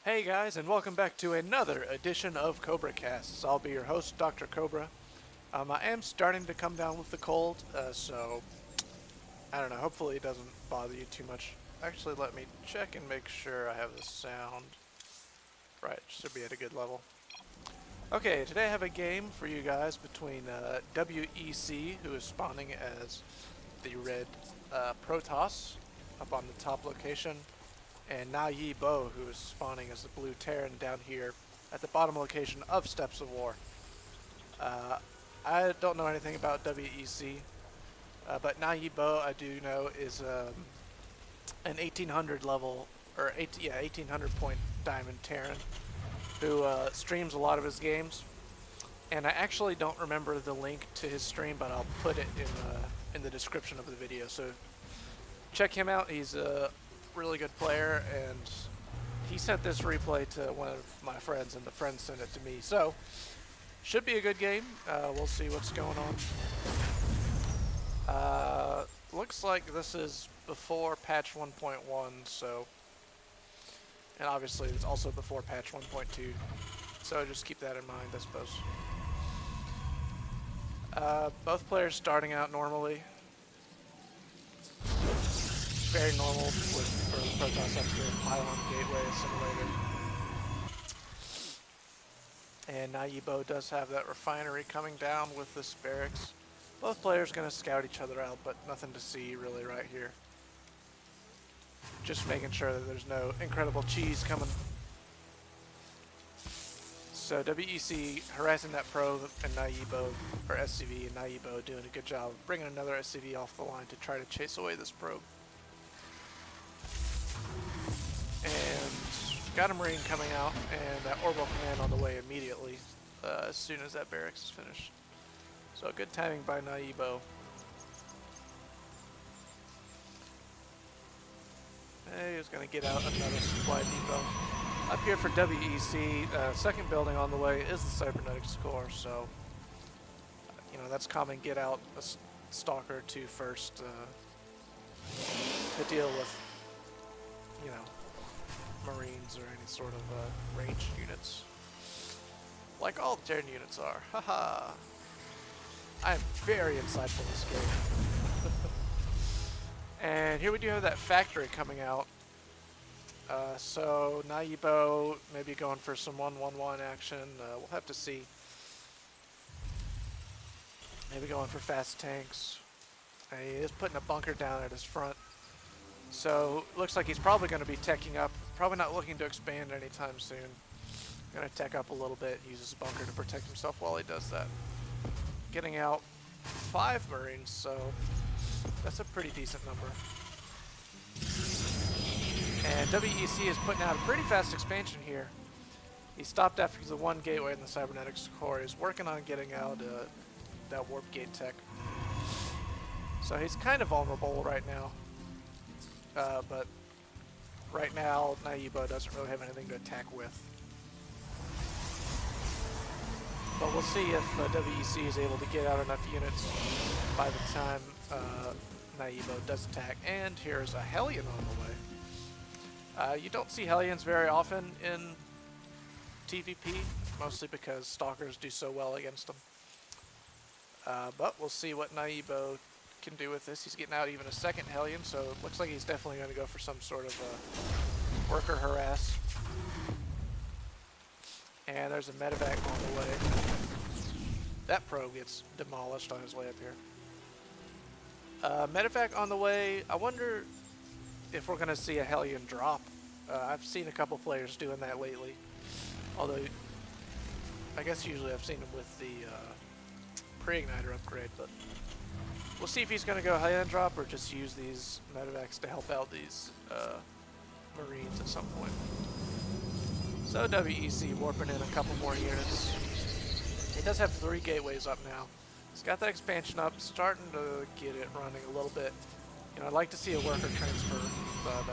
Hey guys, and welcome back to another edition of KobraCasts. I'll be your host, Dr. Cobra. I am starting to come down with the cold, so I don't know. Hopefully, it doesn't bother you too much. Actually, let me check and make sure I have the sound right. Should be at a good level. Okay, today I have a game for you guys between WEC, who is spawning as the red Protoss up on the top location, and NaYeBo, who is spawning as the blue Terran down here at the bottom location of Steps of War. I don't know anything about WEC, but NaYeBo I do know is an 1800 level, or 1800 point diamond Terran who streams a lot of his games. And I actually don't remember the link to his stream, but I'll put it in the description of the video. So check him out. He's a really good player, and he sent this replay to one of my friends, and the friend sent it to me. So should be a good game. We'll see what's going on. Looks like this is before patch 1.1, so, and obviously it's also before patch 1.2. So just keep that in mind, I suppose. Both players starting out normally. Very normal for the Protoss up here, Pylon Gateway Simulator. And NaYeBo does have that refinery coming down with this barracks. Both players going to scout each other out, but nothing to see really right here. Just making sure that there's no incredible cheese coming. So WEC harassing that probe, and NaYeBo, or SCV, and NaYeBo doing a good job of bringing another SCV off the line to try to chase away this probe. And got a Marine coming out, and that orbital command on the way immediately as soon as that barracks is finished. So good timing by NaYeBo. Hey, he's going to get out another supply depot. Up here for WEC, second building on the way is the cybernetics core, so you know that's common. Get out a stalker or two first to deal with, you know, Marines or any sort of ranged units, like all Terran units are. Haha! I am very insightful in this game. And here we do have that factory coming out. So NaYeBo maybe going for some 1-1-1 action. We'll have to see. Maybe going for fast tanks. And he is putting a bunker down at his front. So looks like he's probably going to be teching up. Probably not looking to expand anytime soon. Going to tech up a little bit. Uses a bunker to protect himself while he does that. Getting out 5 Marines, so that's a pretty decent number. And WEC is putting out a pretty fast expansion here. He stopped after the 1 gateway in the cybernetics core. He's working on getting out that warp gate tech. So he's kind of vulnerable right now. But right now, NaYeBo doesn't really have anything to attack with. But we'll see if WEC is able to get out enough units by the time NaYeBo does attack. And here's a Hellion on the way. You don't see Hellions very often in TVP, mostly because Stalkers do so well against them. But we'll see what NaYeBo can do with this. He's getting out even a second Hellion, so it looks like he's definitely going to go for some sort of worker harass. And there's a medevac on the way. That probe gets demolished on his way up here. Medevac on the way. I wonder if we're going to see a Hellion drop. I've seen a couple players doing that lately. Although, I guess usually I've seen him with the pre-igniter upgrade, but we'll see if he's going to go Hellion drop or just use these medevacs to help out these Marines at some point. So WEC warping in a couple more units. He does have 3 gateways up now. He's got that expansion up, starting to get it running a little bit. You know, I'd like to see a worker transfer, but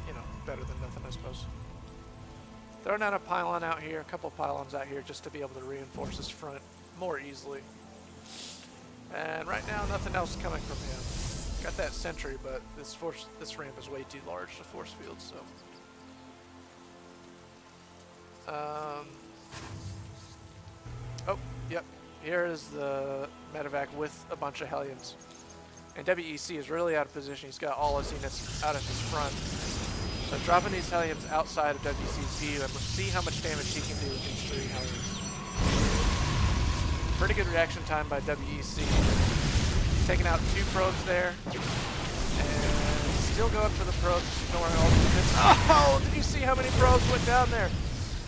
you know, better than nothing, I suppose. Throwing out a pylon out here, a couple of pylons out here, just to be able to reinforce his front more easily. And right now, nothing else coming from him. Got that sentry, but this ramp is way too large to force field, so. Oh, yep. Here is the medevac with a bunch of Hellions. And WEC is really out of position. He's got all his units out of his front. So dropping these Hellions outside of WEC's view, and let's see how much damage he can do with these 3 Hellions. Pretty good reaction time by WEC. Taking out 2 probes there. And still going for the probes, ignoring all the units. Oh, did you see how many probes went down there?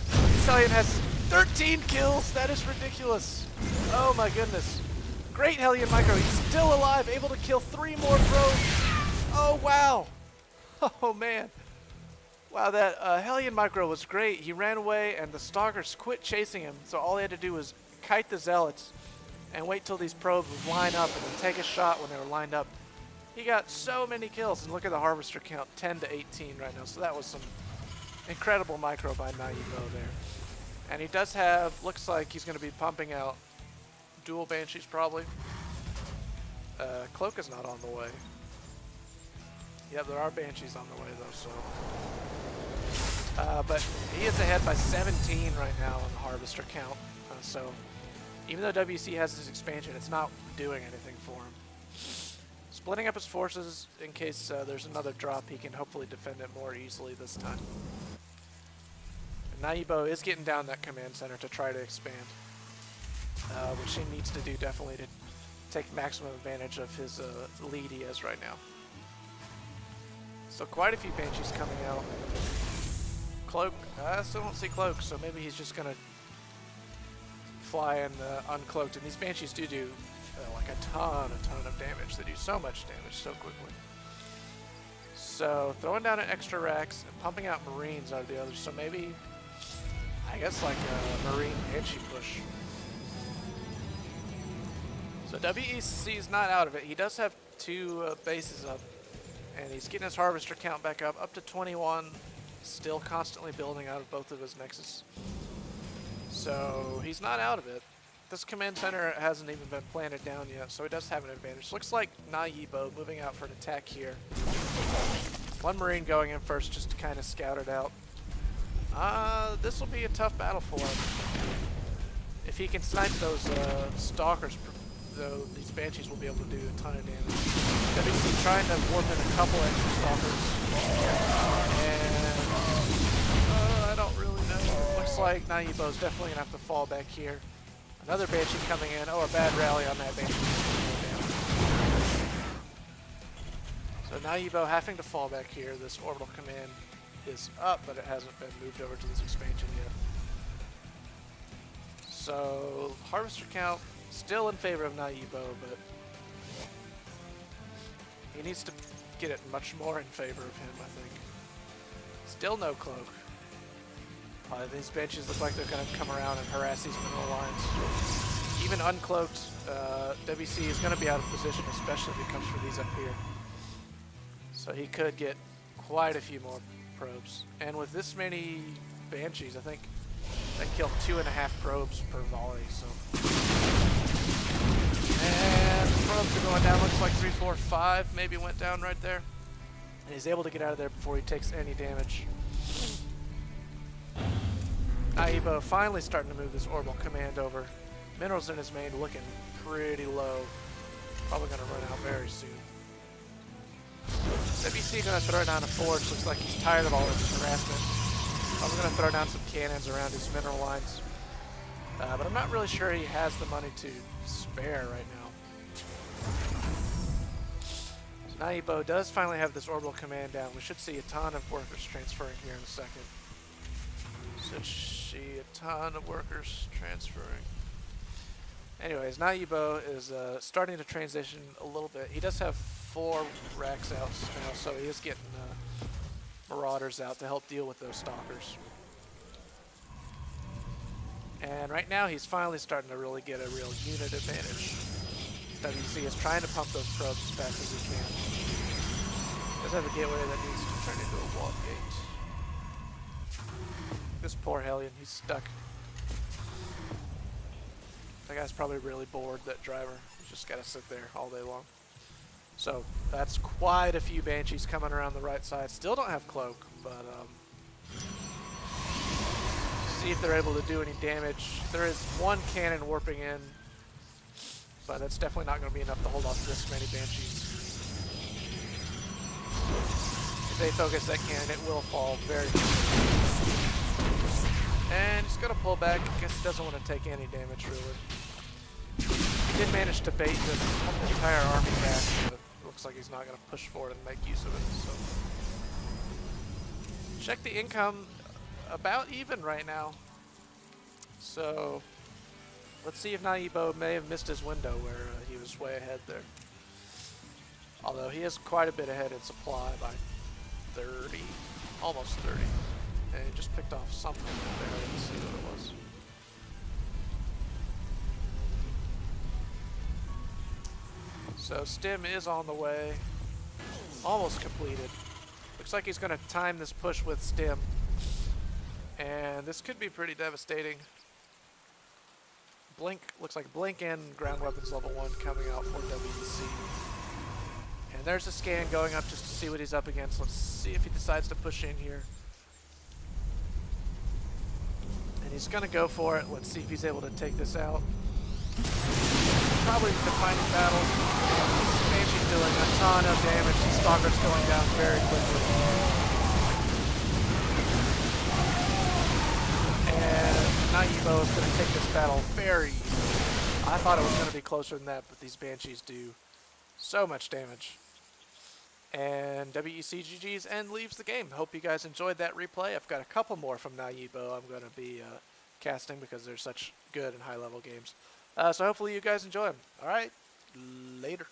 This Hellion has 13 kills. That is ridiculous. Oh my goodness. Great Hellion Micro. He's still alive, able to kill 3 more probes. Oh, wow. Oh, man. Wow, that Hellion Micro was great. He ran away, and the Stalkers quit chasing him, so all he had to do was kite the Zealots and wait till these probes would line up and then take a shot when they were lined up. He got so many kills, and look at the Harvester count, 10 to 18 right now, so that was some incredible Micro by NaYeBo there. And he does have, looks like he's going to be pumping out dual Banshees probably. Cloak is not on the way. Yep, there are Banshees on the way though, so. But he is ahead by 17 right now on the Harvester count. So even though WC has his expansion, it's not doing anything for him. Splitting up his forces in case there's another drop, he can hopefully defend it more easily this time. NaYeBo is getting down that command center to try to expand, which he needs to do definitely to take maximum advantage of his lead he has right now. So quite a few Banshees coming out. Cloak, I still don't see Cloak, so maybe he's just going to fly in uncloaked. And these Banshees do like a ton of damage. They do so much damage so quickly. So throwing down an extra Rex and pumping out Marines are the others. So maybe, I guess like a Marine Banshee push. So WEC is not out of it. He does have 2 bases up, and he's getting his Harvester count back up to 21. Still constantly building out of both of his Nexus. So he's not out of it. This command center hasn't even been planted down yet, so he does have an advantage. Looks like NaYeBo moving out for an attack here. 1 Marine going in first just to kind of scout it out. This will be a tough battle for him. If he can snipe those Stalkers, though, these Banshees will be able to do a ton of damage. WC trying to warp in a couple extra Stalkers. And I don't really know. Looks like NaYeBo is definitely going to have to fall back here. Another Banshee coming in. Oh, a bad rally on that Banshee. So NaYeBo having to fall back here. This orbital command is up, but it hasn't been moved over to this expansion yet. So Harvester count still in favor of NaYeBo, but he needs to get it much more in favor of him, I think. Still no Cloak. These Banshees look like they're going to come around and harass these mineral lines. Even uncloaked, WC is going to be out of position, especially if he comes for these up here. So he could get quite a few more probes. And with this many Banshees, I think they kill 2.5 probes per volley. So, and the probes are going down. Looks like 3, 4, 5 maybe went down right there. And he's able to get out of there before he takes any damage. NaYeBo finally starting to move this orbital command over. Minerals in his main looking pretty low. Probably going to run out very soon. WC going to throw down a forge. Looks like he's tired of all this harassment. Probably going to throw down some cannons around his mineral lines. But I'm not really sure he has the money to spare right now. So NaYeBo does finally have this orbital command down. We should see a ton of workers transferring here in a second. Should see a ton of workers transferring. Anyways, NaYeBo is starting to transition a little bit. He does have 4 racks out now, so he is getting Marauders out to help deal with those Stalkers. And right now he's finally starting to really get a real unit advantage. WC is trying to pump those probes as fast as he can. Does have a gateway that needs to turn into a wall gate. This poor Hellion, he's stuck. That guy's probably really bored, that driver. He's just gotta sit there all day long. So that's quite a few Banshees coming around the right side. Still don't have Cloak, but see if they're able to do any damage. There is one cannon warping in, but that's definitely not going to be enough to hold off this many Banshees. If they focus that cannon, it will fall very quickly. And he's going to pull back. I guess he doesn't want to take any damage, really. He did manage to bait this entire army back, but it looks like he's not going to push forward and make use of it. So check the income, about even right now. So let's see if NaYeBo may have missed his window where he was way ahead there. Although he is quite a bit ahead in supply by 30, almost 30. And he just picked off something there. Let's see what it was. So Stim is on the way. Almost completed. Looks like he's going to time this push with Stim. And this could be pretty devastating. Blink, looks like Blink and Ground Weapons level 1 coming out for WEC. And there's a scan going up just to see what he's up against. Let's see if he decides to push in here. And he's going to go for it. Let's see if he's able to take this out. Probably the defining battle. Banshee's doing a ton of damage. The Stalker's going down very quickly. And NaYeBo is going to take this battle very easily. I thought it was going to be closer than that, but these Banshees do so much damage. And WEC GG's and leaves the game. Hope you guys enjoyed that replay. I've got a couple more from NaYeBo I'm going to be casting because they're such good and high-level games. So hopefully you guys enjoy them. All right, later.